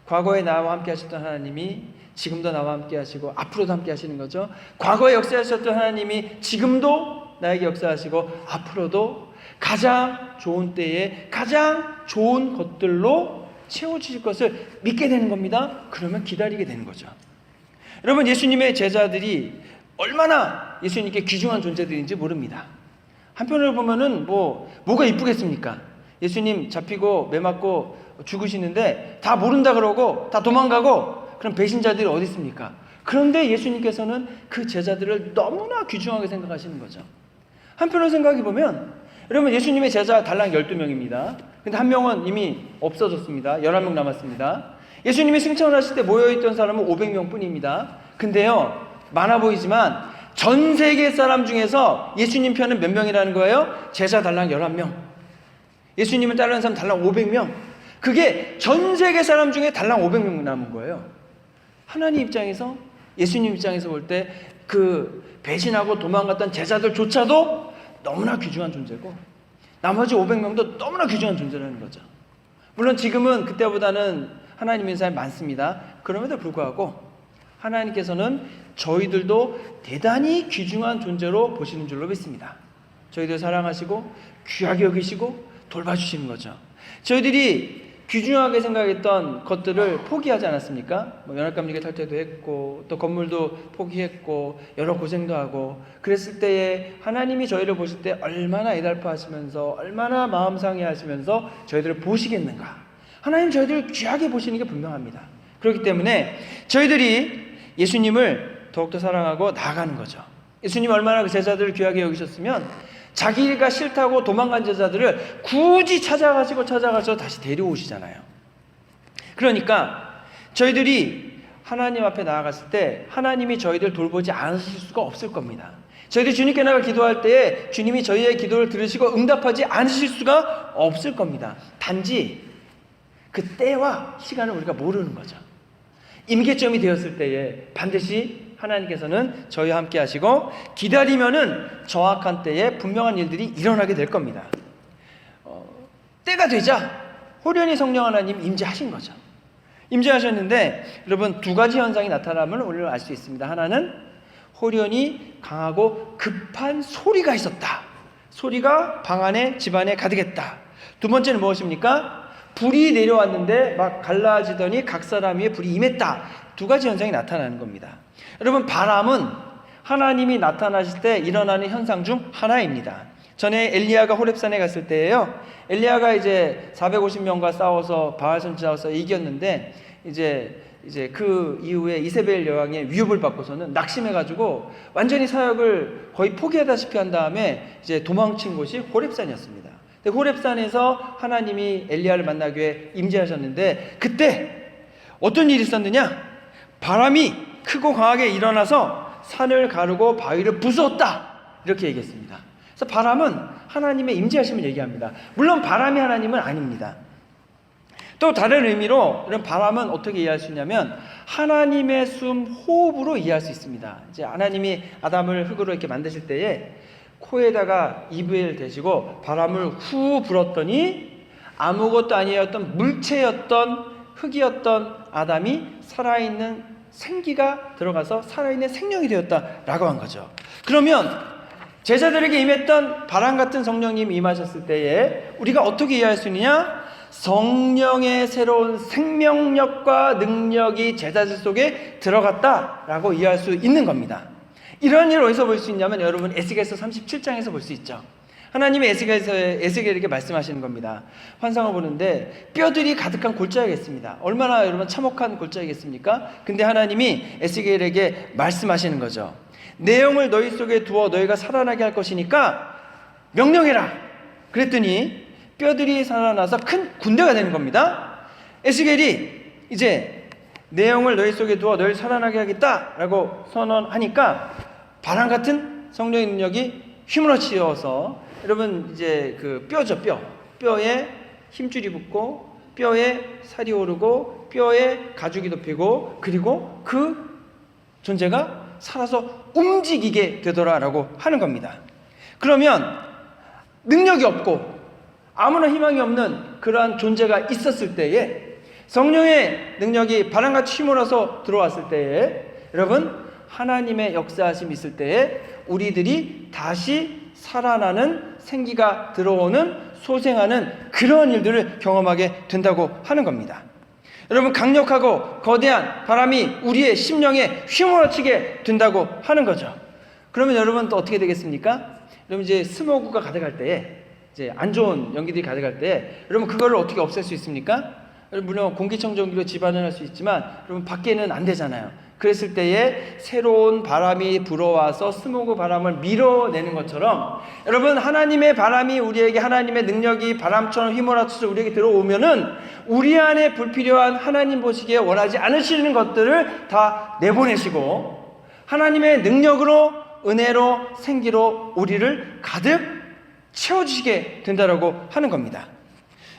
과거에 나와 함께 하셨던 하나님이 지금도 나와 함께 하시고 앞으로도 함께 하시는 거죠. 과거에 역사하셨던 하나님이 지금도 나에게 역사하시고 앞으로도 가장 좋은 때에 가장 좋은 것들로 채워주실 것을 믿게 되는 겁니다. 그러면 기다리게 되는 거죠. 여러분 예수님의 제자들이 얼마나 예수님께 귀중한 존재들인지 모릅니다. 한편으로 보면은 뭐가 이쁘겠습니까? 예수님 잡히고 매 맞고 죽으시는데 다 모른다 그러고 다 도망가고 그럼 배신자들이 어디 있습니까? 그런데 예수님께서는 그 제자들을 너무나 귀중하게 생각하시는 거죠. 한편으로 생각해 보면 여러분 예수님의 제자 달랑 12명입니다. 근데 한 명은 이미 없어졌습니다. 11명 남았습니다. 예수님이 승천을 하실 때 모여있던 사람은 500명 뿐입니다. 근데요 많아 보이지만 전 세계 사람 중에서 예수님 편은 몇 명이라는 거예요? 제자 달랑 11명, 예수님을 따르는 사람 달랑 500명. 그게 전 세계 사람 중에 달랑 500명 남은 거예요. 하나님 입장에서, 예수님 입장에서 볼 때 그 배신하고 도망갔던 제자들조차도 너무나 귀중한 존재고 나머지 500명도 너무나 귀중한 존재라는 거죠. 물론 지금은 그때보다는 하나님 인사에 많습니다. 그럼에도 불구하고 하나님께서는 저희들도 대단히 귀중한 존재로 보시는 줄로 믿습니다. 저희들 사랑하시고 귀하게 여기시고 돌봐주시는 거죠. 저희들이 귀중하게 생각했던 것들을 포기하지 않았습니까? 연합감리교 탈퇴도 했고 또 건물도 포기했고 여러 고생도 하고 그랬을 때에 하나님이 저희를 보실 때 얼마나 애달파하시면서 얼마나 마음 상해하시면서 저희들을 보시겠는가. 하나님 저희들을 귀하게 보시는 게 분명합니다. 그렇기 때문에 저희들이 예수님을 더욱더 사랑하고 나아가는 거죠. 예수님 얼마나 그 제자들을 귀하게 여기셨으면 자기가 싫다고 도망간 제자들을 굳이 찾아가서 다시 데려오시잖아요. 그러니까 저희들이 하나님 앞에 나아갔을 때 하나님이 저희들 돌보지 않으실 수가 없을 겁니다. 저희들 주님께 나가 기도할 때에 주님이 저희의 기도를 들으시고 응답하지 않으실 수가 없을 겁니다. 단지 그 때와 시간을 우리가 모르는 거죠. 임계점이 되었을 때에 반드시 하나님께서는 저희와 함께 하시고 기다리면은 정확한 때에 분명한 일들이 일어나게 될 겁니다. 때가 되자 호련히 성령 하나님 임재하신 거죠. 임재하셨는데 여러분 두 가지 현상이 나타남을 오늘 알 수 있습니다. 하나는 호련히 강하고 급한 소리가 있었다. 소리가 방 안에 집안에 가득했다. 두 번째는 무엇입니까? 불이 내려왔는데 막 갈라지더니 각 사람 위에 불이 임했다. 두 가지 현상이 나타나는 겁니다. 여러분 바람은 하나님이 나타나실 때 일어나는 현상 중 하나입니다. 전에 엘리야가 호렙산에 갔을 때예요. 엘리야가 이제 450명과 싸워서 바알 선지자로서 이겼는데 이제 그 이후에 이세벨 여왕의 위협을 받고서는 낙심해가지고 완전히 사역을 거의 포기하다시피 한 다음에 이제 도망친 곳이 호렙산이었습니다. 호렙산에서 하나님이 엘리야를 만나기 위해 임재하셨는데 그때 어떤 일이 있었느냐? 바람이 크고 강하게 일어나서 산을 가르고 바위를 부수었다. 이렇게 얘기했습니다. 그래서 바람은 하나님의 임재하심을 얘기합니다. 물론 바람이 하나님은 아닙니다. 또 다른 의미로 이런 바람은 어떻게 이해할 수 있냐면 하나님의 숨 호흡으로 이해할 수 있습니다. 이제 하나님이 아담을 흙으로 이렇게 만드실 때에 코에다가 입을 대시고 바람을 후 불었더니 아무것도 아니었던 물체였던 흙이었던 아담이 살아있는 생기가 들어가서 살아있는 생명이 되었다라고 한 거죠. 그러면 제자들에게 임했던 바람 같은 성령님이 임하셨을 때에 우리가 어떻게 이해할 수 있느냐? 성령의 새로운 생명력과 능력이 제자들 속에 들어갔다라고 이해할 수 있는 겁니다. 이런 일을 어디서 볼 수 있냐면 여러분 에스겔서 37장에서 볼 수 있죠. 하나님이 에스겔에게 말씀하시는 겁니다. 환상을 보는데 뼈들이 가득한 골짜기겠습니다. 얼마나 여러분 참혹한 골짜기겠습니까? 근데 하나님이 에스겔에게 말씀하시는 거죠. 내 영을 너희 속에 두어 너희가 살아나게 할 것이니까 명령해라. 그랬더니 뼈들이 살아나서 큰 군대가 되는 겁니다. 에스겔이 이제 내 영을 너희 속에 두어 너희를 살아나게 하겠다라고 선언하니까 바람 같은 성령의 능력이 휘몰아치어서 여러분 이제 그 뼈죠. 뼈에 힘줄이 붙고 뼈에 살이 오르고 뼈에 가죽이 덮이고 그리고 그 존재가 살아서 움직이게 되더라라고 하는 겁니다. 그러면 능력이 없고 아무나 희망이 없는 그러한 존재가 있었을 때에 성령의 능력이 바람같이 휘몰아서 들어왔을 때에 여러분 하나님의 역사하심이 있을 때에 우리들이 다시 살아나는 생기가 들어오는 소생하는 그런 일들을 경험하게 된다고 하는 겁니다. 여러분 강력하고 거대한 바람이 우리의 심령에 휘몰아치게 된다고 하는 거죠. 그러면 여러분 또 어떻게 되겠습니까? 여러분 이제 스모그가 가득할 때에 이제 안 좋은 연기들이 가득할 때 여러분 그거를 어떻게 없앨 수 있습니까? 물론 공기청정기로 집안을 할 수 있지만 여러분 밖에는 안 되잖아요. 그랬을 때에 새로운 바람이 불어와서 스모그 바람을 밀어내는 것처럼 여러분 하나님의 바람이 우리에게 하나님의 능력이 바람처럼 휘몰아쳐서 우리에게 들어오면은 우리 안에 불필요한 하나님 보시기에 원하지 않으시는 것들을 다 내보내시고 하나님의 능력으로 은혜로 생기로 우리를 가득 채워주시게 된다라고 하는 겁니다.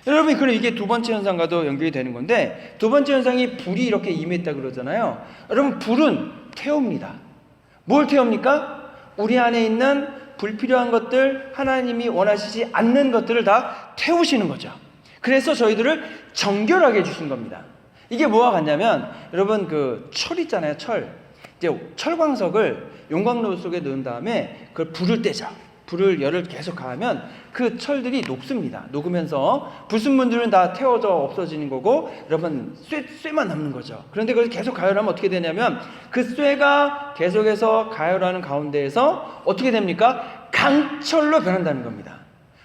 여러분 그럼 이게 두 번째 현상과도 연결이 되는 건데 두 번째 현상이 불이 이렇게 임했다 그러잖아요. 여러분 불은 태웁니다. 뭘 태웁니까? 우리 안에 있는 불필요한 것들 하나님이 원하시지 않는 것들을 다 태우시는 거죠. 그래서 저희들을 정결하게 해주신 겁니다. 이게 뭐와 같냐면 여러분 그 철 있잖아요. 철. 이제 철광석을 용광로 속에 넣은 다음에 그걸 불을 떼죠. 불을 열을 계속 가하면 그 철들이 녹습니다. 녹으면서 불순물들은 다 태워져 없어지는 거고 여러분 쇠만 남는 거죠. 그런데 그걸 계속 가열하면 어떻게 되냐면 그 쇠가 계속해서 가열하는 가운데에서 어떻게 됩니까? 강철로 변한다는 겁니다.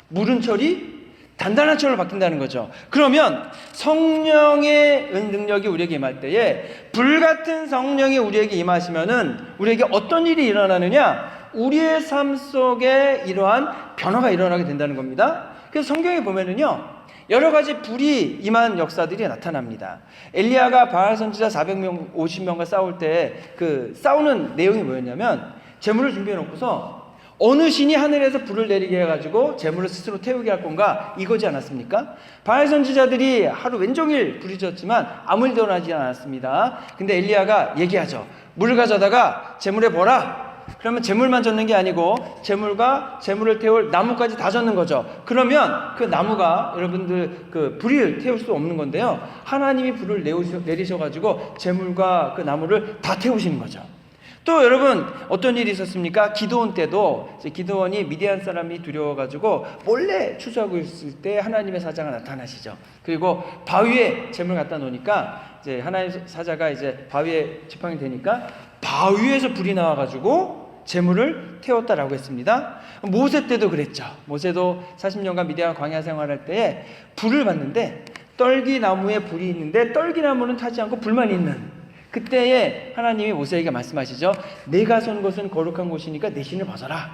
무른 철이 단단한 철로 바뀐다는 거죠. 그러면 성령의 능력이 우리에게 임할 때에 불같은 성령이 우리에게 임하시면은 우리에게 어떤 일이 일어나느냐? 우리의 삶 속에 이러한 변화가 일어나게 된다는 겁니다. 그래서 성경에 보면은요 여러 가지 불이 임한 역사들이 나타납니다. 엘리야가 바알 선지자 450명과 싸울 때 그 싸우는 내용이 뭐였냐면 제물을 준비해 놓고서 어느 신이 하늘에서 불을 내리게 해가지고 제물을 스스로 태우게 할 건가 이거지 않았습니까? 바알 선지자들이 하루 웬종일 부르짖었지만 아무 일도 나지 않았습니다. 근데 엘리야가 얘기하죠. 물을 가져다가 제물에 보라. 그러면 제물만 젓는 게 아니고 제물과 제물을 태울 나무까지 다 젓는 거죠. 그러면 그 나무가 여러분들 그 불을 태울 수 없는 건데요. 하나님이 불을 내리셔가지고 제물과 그 나무를 다 태우시는 거죠. 또 여러분 어떤 일이 있었습니까? 기드온 때도 기드온이 미디안 사람이 두려워가지고 몰래 추수하고 있을 때 하나님의 사자가 나타나시죠. 그리고 바위에 제물 갖다 놓으니까 이제 하나님 사자가 이제 바위에 지팡이 되니까 바위에서 불이 나와가지고 제물을 태웠다라고 했습니다. 모세 때도 그랬죠. 모세도 40년간 미디안 광야 생활할 때에 불을 봤는데 떨기나무에 불이 있는데 떨기나무는 타지 않고 불만 있는 그때에 하나님이 모세에게 말씀하시죠. 내가 선 곳은 거룩한 곳이니까 내 신을 벗어라.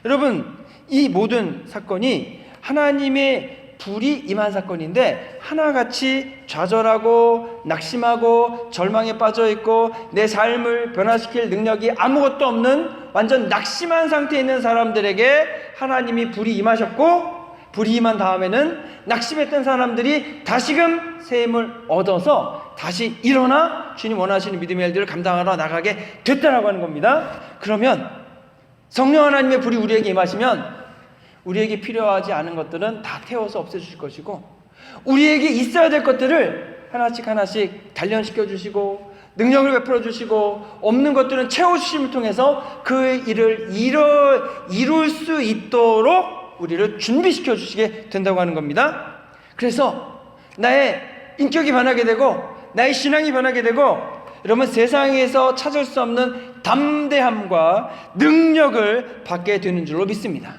여러분 이 모든 사건이 하나님의 불이 임한 사건인데 하나같이 좌절하고 낙심하고 절망에 빠져있고 내 삶을 변화시킬 능력이 아무것도 없는 완전 낙심한 상태에 있는 사람들에게 하나님이 불이 임하셨고 불이 임한 다음에는 낙심했던 사람들이 다시금 새 힘을 얻어서 다시 일어나 주님 원하시는 믿음의 일들을 감당하러 나가게 됐다라고 하는 겁니다. 그러면 성령 하나님의 불이 우리에게 임하시면 우리에게 필요하지 않은 것들은 다 태워서 없애주실 것이고 우리에게 있어야 될 것들을 하나씩 하나씩 단련시켜 주시고 능력을 베풀어 주시고 없는 것들은 채워주심을 통해서 그 일을 이룰 수 있도록 우리를 준비시켜 주시게 된다고 하는 겁니다. 그래서 나의 인격이 변하게 되고 나의 신앙이 변하게 되고 여러분 세상에서 찾을 수 없는 담대함과 능력을 받게 되는 줄로 믿습니다.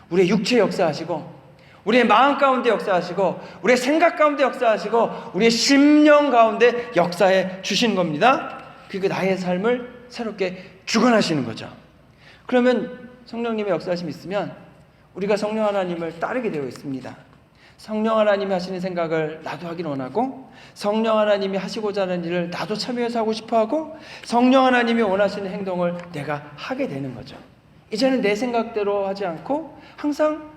우리의 육체 역사하시고 우리의 마음 가운데 역사하시고 우리의 생각 가운데 역사하시고 우리의 심령 가운데 역사해 주시는 겁니다. 그리고 나의 삶을 새롭게 주관하시는 거죠. 그러면 성령님의 역사하심이 있으면 우리가 성령 하나님을 따르게 되어 있습니다. 성령 하나님이 하시는 생각을 나도 하길 원하고 성령 하나님이 하시고자 하는 일을 나도 참여해서 하고 싶어하고 성령 하나님이 원하시는 행동을 내가 하게 되는 거죠. 이제는 내 생각대로 하지 않고 항상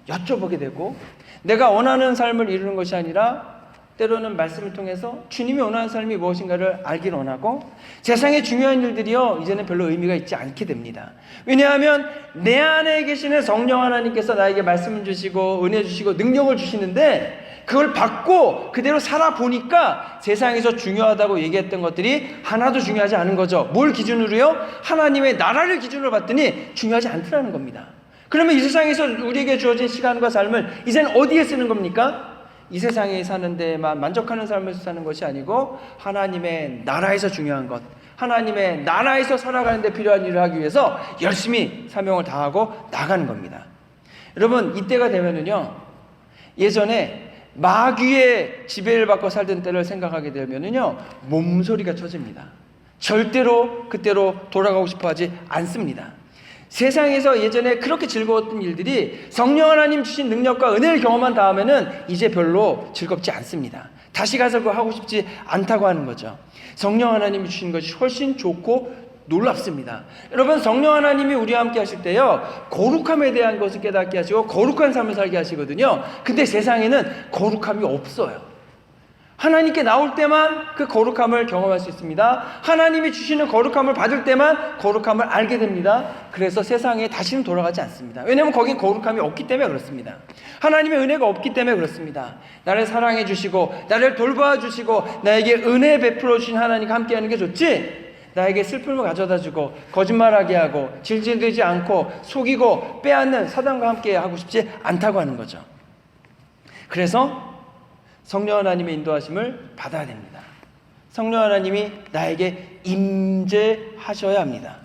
여쭤보게 되고 내가 원하는 삶을 이루는 것이 아니라 때로는 말씀을 통해서 주님이 원하는 삶이 무엇인가를 알길 원하고 세상의 중요한 일들이요 이제는 별로 의미가 있지 않게 됩니다. 왜냐하면 내 안에 계시는 성령 하나님께서 나에게 말씀을 주시고 은혜 주시고 능력을 주시는데 그걸 받고 그대로 살아보니까 세상에서 중요하다고 얘기했던 것들이 하나도 중요하지 않은 거죠. 뭘 기준으로요? 하나님의 나라를 기준으로 봤더니 중요하지 않더라는 겁니다. 그러면 이 세상에서 우리에게 주어진 시간과 삶을 이제는 어디에 쓰는 겁니까? 이 세상에 사는 데만 만족하는 삶을 사는 것이 아니고 하나님의 나라에서 중요한 것, 하나님의 나라에서 살아가는 데 필요한 일을 하기 위해서 열심히 사명을 다하고 나가는 겁니다. 여러분, 이때가 되면은요, 예전에 마귀의 지배를 받고 살던 때를 생각하게 되면은요, 몸소리가 쳐집니다. 절대로 그때로 돌아가고 싶어 하지 않습니다. 세상에서 예전에 그렇게 즐거웠던 일들이 성령 하나님 주신 능력과 은혜를 경험한 다음에는 이제 별로 즐겁지 않습니다. 다시 가서 그거 하고 싶지 않다고 하는 거죠. 성령 하나님이 주신 것이 훨씬 좋고 놀랍습니다. 여러분, 성령 하나님이 우리와 함께 하실 때요, 거룩함에 대한 것을 깨닫게 하시고 거룩한 삶을 살게 하시거든요. 근데 세상에는 거룩함이 없어요. 하나님께 나올 때만 그 거룩함을 경험할 수 있습니다. 하나님이 주시는 거룩함을 받을 때만 거룩함을 알게 됩니다. 그래서 세상에 다시는 돌아가지 않습니다. 왜냐하면 거긴 거룩함이 없기 때문에 그렇습니다. 하나님의 은혜가 없기 때문에 그렇습니다. 나를 사랑해 주시고 나를 돌봐 주시고 나에게 은혜 베풀어 주신 하나님과 함께하는 게 좋지, 나에게 슬픔을 가져다 주고 거짓말하게 하고 질질되지 않고 속이고 빼앗는 사단과 함께 하고 싶지 않다고 하는 거죠. 그래서 성령 하나님의 인도하심을 받아야 됩니다. 성령 하나님이 나에게 임재하셔야 합니다.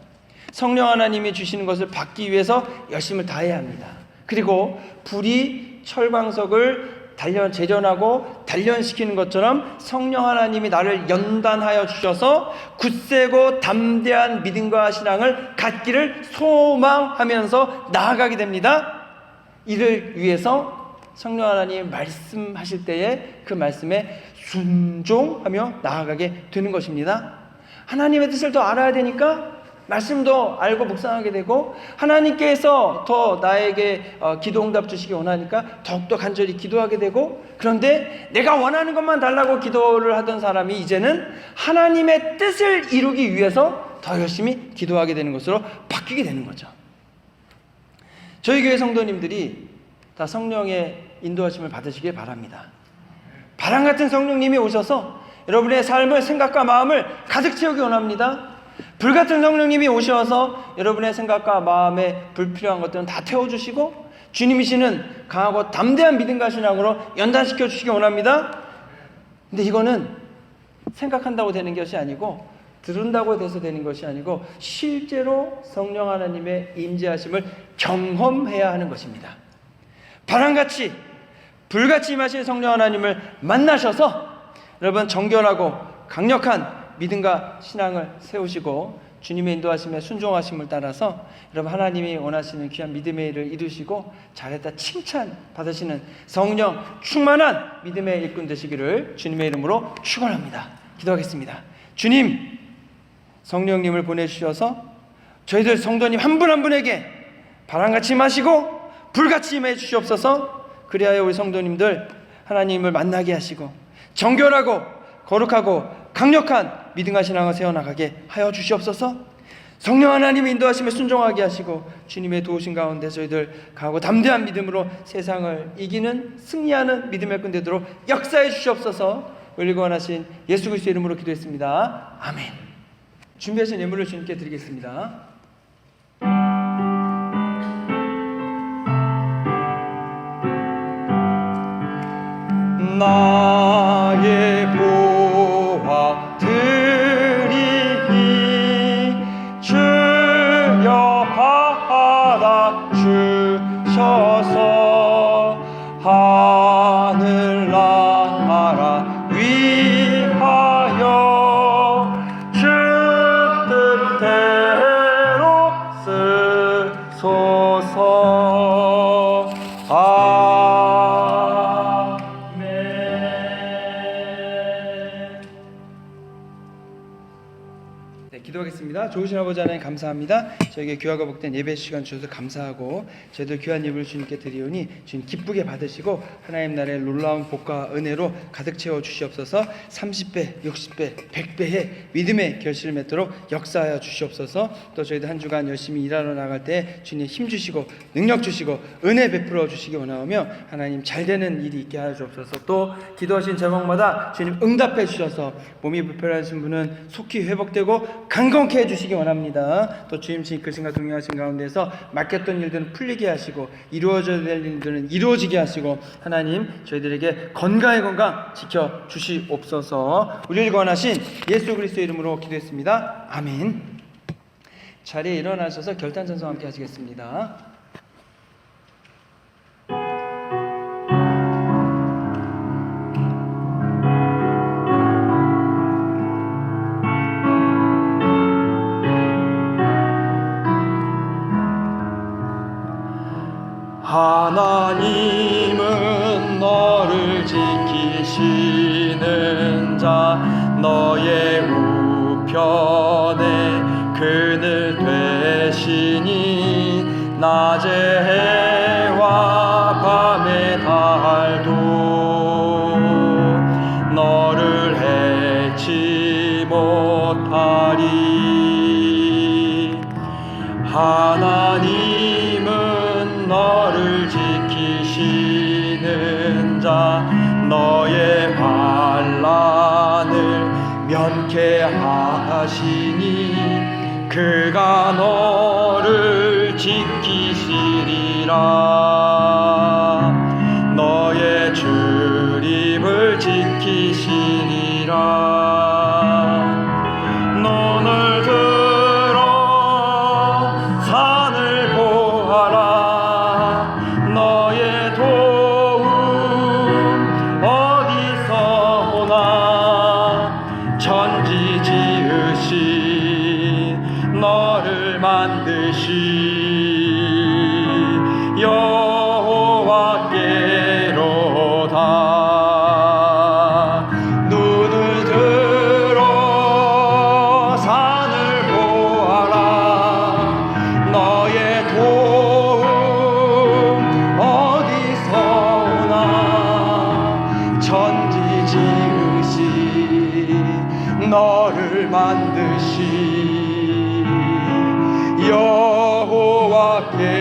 성령 하나님이 주시는 것을 받기 위해서 열심을 다해야 합니다. 그리고 불이 철광석을 재련하고 단련시키는 것처럼 성령 하나님이 나를 연단하여 주셔서 굳세고 담대한 믿음과 신앙을 갖기를 소망하면서 나아가게 됩니다. 이를 위해서 성령 하나님 말씀하실 때에 그 말씀에 순종하며 나아가게 되는 것입니다. 하나님의 뜻을 더 알아야 되니까 말씀도 알고 묵상하게 되고, 하나님께서 더 나에게 기도 응답 주시기 원하니까 더욱더 간절히 기도하게 되고, 그런데 내가 원하는 것만 달라고 기도를 하던 사람이 이제는 하나님의 뜻을 이루기 위해서 더 열심히 기도하게 되는 것으로 바뀌게 되는 거죠. 저희 교회 성도님들이 다 성령의 인도하심을 받으시길 바랍니다. 바람 같은 성령님이 오셔서 여러분의 삶을, 생각과 마음을 가득 채우기 원합니다. 불같은 성령님이 오셔서 여러분의 생각과 마음에 불필요한 것들은 다 태워주시고 주님이시는 강하고 담대한 믿음과 신앙으로 연단시켜 주시기 원합니다. 근데 이거는 생각한다고 되는 것이 아니고, 들은다고 돼서 되는 것이 아니고, 실제로 성령 하나님의 임재하심을 경험해야 하는 것입니다. 바람같이 불같이 임하신 성령 하나님을 만나셔서 여러분 정결하고 강력한 믿음과 신앙을 세우시고 주님의 인도하심에 순종하심을 따라서 여러분 하나님이 원하시는 귀한 믿음의 일을 이루시고 잘했다 칭찬 받으시는 성령 충만한 믿음의 일꾼 되시기를 주님의 이름으로 축원합니다. 기도하겠습니다. 주님, 성령님을 보내주셔서 저희들 성도님 한 분 한 분에게 바람같이 임하시고 불같이 임해 주시옵소서. 그리하여 우리 성도님들 하나님을 만나게 하시고 정결하고 거룩하고 강력한 믿음과 신앙을 세워나가게 하여 주시옵소서. 성령 하나님의 인도하심에 순종하게 하시고 주님의 도우심 가운데 저희들 강하고 담대한 믿음으로 세상을 이기는 승리하는 믿음의 꾼 되도록 역사해 주시옵소서. 올리고 원하신 예수 그리스도의 이름으로 기도했습니다. 아멘. 준비하신 예물을 주님께 드리겠습니다. 나의 보화 드리니 주여 받아 주셔서 하늘나라 위하여 주 뜻대로 쓰소서. 기도하겠습니다. 좋으신 아버지 하나님 감사합니다. 저에게 귀하고 복된 예배 시간 주셔서 감사하고 저희들 귀한 예물을 주님께 드리오니 주님 기쁘게 받으시고 하나님 나라의 놀라운 복과 은혜로 가득 채워 주시옵소서. 30배, 60배, 100배의 믿음의 결실을 맺도록 역사하여 주시옵소서. 또 저희들 한 주간 열심히 일하러 나갈 때 주님 힘 주시고 능력 주시고 은혜 베풀어 주시기 원하오며 하나님 잘되는 일이 있게 하여 주옵소서. 또 기도하신 제목마다 주님 응답해 주셔서 몸이 불편하신 분은 속히 회복되고 강건케 해주시기 원합니다. 또 주님 이끄신과 동행하신 가운데서 맡겼던 일들은 풀리게 하시고 이루어져야 될 일들은 이루어지게 하시고 하나님 저희들에게 건강의 건강 지켜주시옵소서. 우리를 구원하신 예수 그리스도의 이름으로 기도했습니다. 아멘. 자리에 일어나셔서 결단전송 함께 하시겠습니다. 자 너의 우편에 그늘 되시니 낮의 해와 밤의 달도 너를 해치 못하리. 하나님은 너를 지키시는 자 너의 반란을 면케하시니 그가 너를 지키시리라. 너의 출입을 지키시리라. 눈을 들어 산을 보아라. 너의 도움 어디서 오나. 천지 지으신 너를 만드신 여호와께로다. 눈을 들어 산을 보아라. 너의 도움 어디서 오나. 천지 지으신 너를 만드신 여호와께로다.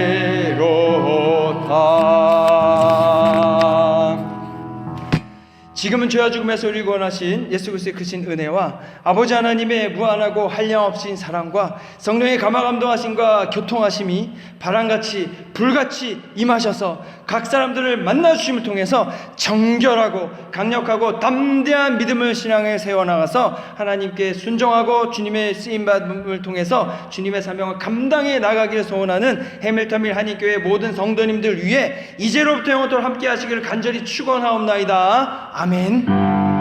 지금은 죄와 죽음에서 우리를 구원하신 예수 그리스도의 크신 은혜와 아버지 하나님의 무한하고 한량없인 사랑과 성령의 감화감동하심과 교통하심이 바람같이 불같이 임하셔서 각 사람들을 만나주심을 통해서 정결하고 강력하고 담대한 믿음을 신앙에 세워나가서 하나님께 순종하고 주님의 쓰임받음을 통해서 주님의 사명을 감당해 나가기를 소원하는 해밀턴밀 한인교회 모든 성도님들 위해 이제로부터 영원토록 함께 하시기를 간절히 축원하옵나이다. 아멘.